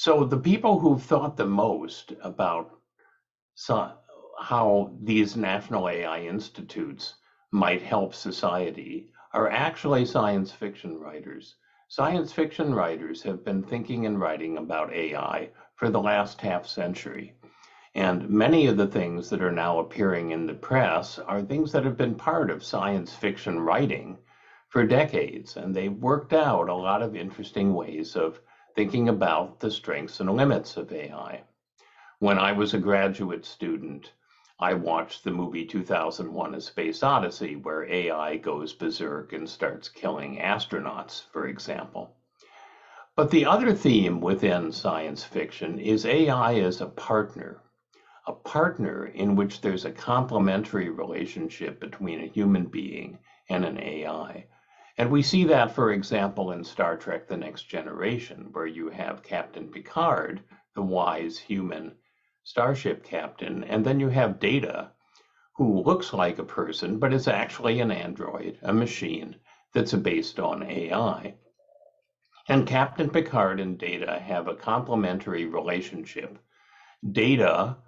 So the people who've thought the most about so, how these national AI institutes might help society are actually science fiction writers. Science fiction writers have been thinking and writing about AI for the last half century. And many of the things that are now appearing in the press are things that have been part of science fiction writing for decades. And they've worked out a lot of interesting ways of thinking about the strengths and limits of AI. When I was a graduate student, I watched the movie 2001: A Space Odyssey, where AI goes berserk and starts killing astronauts, for example. But the other theme within science fiction is AI as a partner in which there's a complementary relationship between a human being and an AI. And we see that, for example, in Star Trek: The Next Generation, where you have Captain Picard, the wise human starship captain, and then you have Data, who looks like a person, but is actually an android, a machine that's based on AI. And Captain Picard and Data have a complementary relationship. Data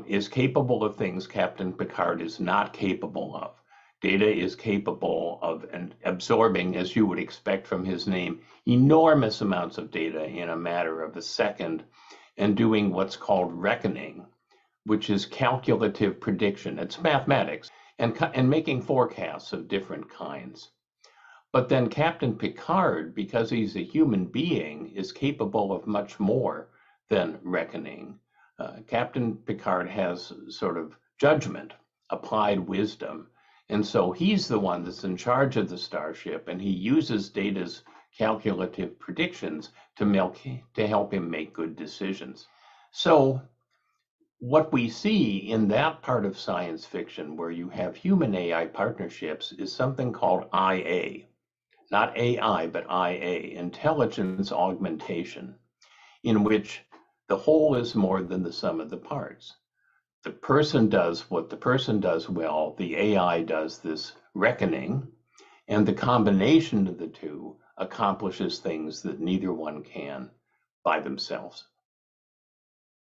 is capable of things Captain Picard is not capable of. Data is capable of absorbing, as you would expect from his name, enormous amounts of data in a matter of a second, and doing what's called reckoning, which is calculative prediction. It's mathematics, and making forecasts of different kinds. But then Captain Picard, because he's a human being, is capable of much more than reckoning. Captain Picard has sort of judgment, applied wisdom. And so he's the one that's in charge of the starship, and he uses Data's calculative predictions to help him make good decisions. So what we see in that part of science fiction where you have human AI partnerships is something called IA, not AI, but IA, intelligence augmentation, in which the whole is more than the sum of the parts. The person does what the person does well, the AI does this reckoning, and the combination of the two accomplishes things that neither one can by themselves.